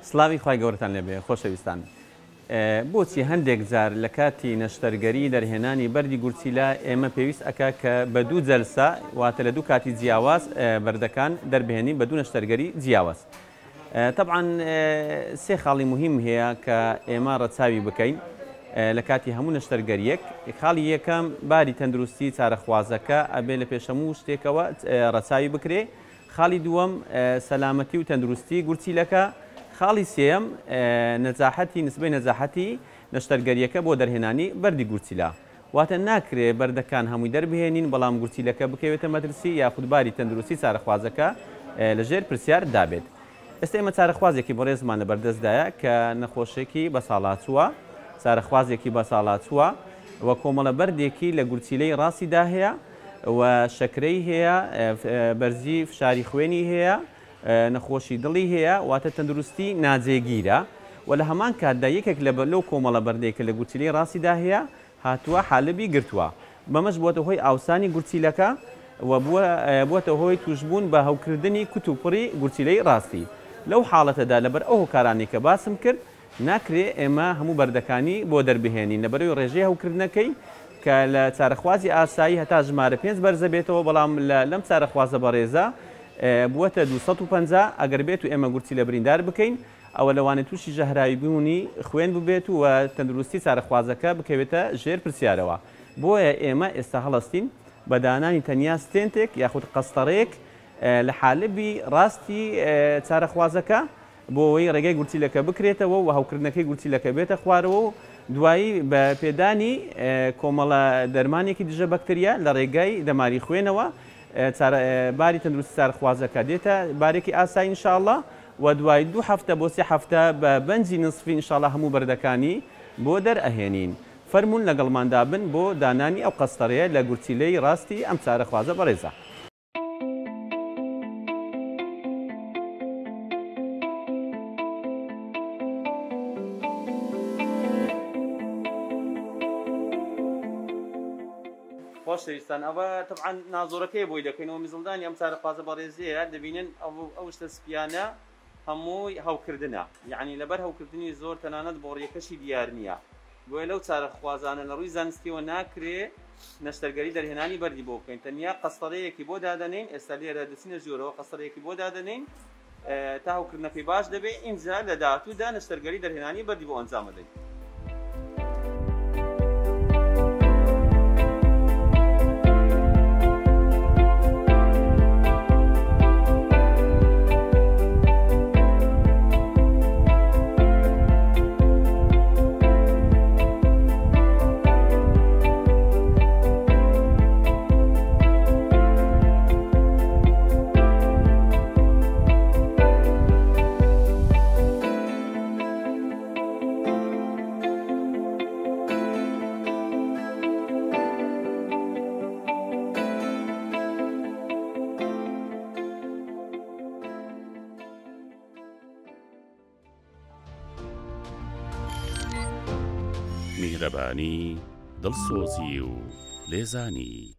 سلاوی خوای گەورەتان لێبێ خۆشەویستان. بۆچی هەندێک جار لە کاتی نەشتەرگەری دەرهێنانی بەردی گورچیلا ئێمە پێویست ئەکا کە بە دوو جەلسە واتە لە دوو کاتی جیاواز بەردەکان دەربهێنین بە دوو نەشتەرگەری جیاواز. طبعاً سێ خاڵی مهم هەیە کە ئێمە ڕەچاوی بکەین لە کاتی هەموو نەشتەرگەریەک. خاڵی یەکەم باری تەندروستی چارەخوازەکە ئەبێ لە پێشەموو شتێکەوە ڕەچاوی بکرێ. خاڵی دووەم سەلامەتی و تەندروستی گورچیلەکە. خاڵی سێم نەجاحەتی نسبەی نەجاحەتی نەشتەرگەریەکە بۆ دەرهێنانی بەردی گورچیلا. واتە ناکرێ بەردەکان هەمووی دەربهێنین بەڵام گورچیلەکە بکەوێتە مەترسی یاخودباری تەندروستی چارەخوازەکە لەژێر پرسیار دابێت. ئێستا ئێمە چارەخوازێکی بەڕێزمان لە بەردەستدایە کە نەخۆشێکی بەساڵاتچووە، چارەخوازێکی بەساڵاتچووە وە کۆمەڵە بەردێکی لە گورچیلەی ڕاستیدا هەیە و شەکرەی هەیە، بەرزی فشاری خوێنی هەیە، نەخۆشی دڵی هەیە، واتە تەندروستی ناجێگیرە و لە هەمان کاتدا یەکێک لەو کۆمەڵە بەردێکە لە گورچیلەی ڕاستیدا هەیە هاتووە حالبی گرتووە. بەمەش بووەتە هۆی ئاوسانی گورچیلەکە و بووەتە هۆی توشبوون بە هەوکردنی کوتوپڕی گورچیلەی ڕاستی. لەو حاڵەتەدا لەبەر ئەو هۆکارانی کە باسم کرد ناکرێ ئێمە هەموو بەردەکانی بۆ دەربهێنین لەبەرەوەی ڕێژەی هەوکردنەکەی کە لە چارەخوازی ئاسایی هەتا ژمارە 5 بەرزە بێتەوە، بەڵام لەم چارەخوازە بەڕێزە بووەتە 250 ئەگەر بێت و ئێمە گورچی لە بریندار بکەین ئەوە لەوانێت تووشی ژەهراوی بوونی خوێن ببێت و تەندروستی چارەخوازەکە بکەوێتە ژێر پرسیارەوە. بۆیە ئێمە ئێستا هەڵەستین بە دانانی تەنیا ستێنتێک یاخود قەستەڕەیەک لە حالبی ڕاستی چارەخوازەکە بۆ ئەوەی ڕێگەی گورچیلەکە بکرێتەوە و هەوکردنەکەی گورچیلەکە بێتە خوارەوە و دوایی بە پێدانی کۆمەڵە دەرمانێکی دژە بەکتریا لە ڕێگای دەماری خوێنەوە باری تەندروستی چارەخوازەکە دێتە بارێکی ئاسایی ئینشاءڵڵا و دوای 2 هەفتە بۆ 3 هەفتە بە بەنجی نسفی ئینشاءڵڵا هەموو بەردەکانی بۆ دەرئەهێنین. فەرمونون لەگەڵماندا بن بۆ دانانی ئەو قەستەڕەیە لە گورچیلەی ڕاستی ئەم چارەخوازە بەڕێزە. خۆشەویستان، ئەوە طبعاً نازۆرەکەی بۆی دەکەینەوە میزڵدانی ئەم چارەخوازە بەڕێزەیە دەبینن ئەو شتە سپیانە هەمووی هەوکردنە، یعنی لەبەر هەوکردنی زۆر تەنانەت بۆ ڕێکەشی دیار نییە. بۆیە لەو چارەخوازانە لە ڕووی زانستیەوە ناکرێ نەشتەرگەری دەرهێنانی بەردی بۆ بکەین، تەنیا قەستەڕەیەکی بۆ دادەنین. ئێستا لێرە دەچینە ژوورەوە قەستەڕەیەکی بۆ دادەنین تا هەوکردنەکەی باش دەبێت ئینجا لە داهاتوودا نەشتەرگەری دەرهێنانی بەردی بۆ ئەنجام بدەین. میهرەبانی، دڵسۆزی و لێزانی.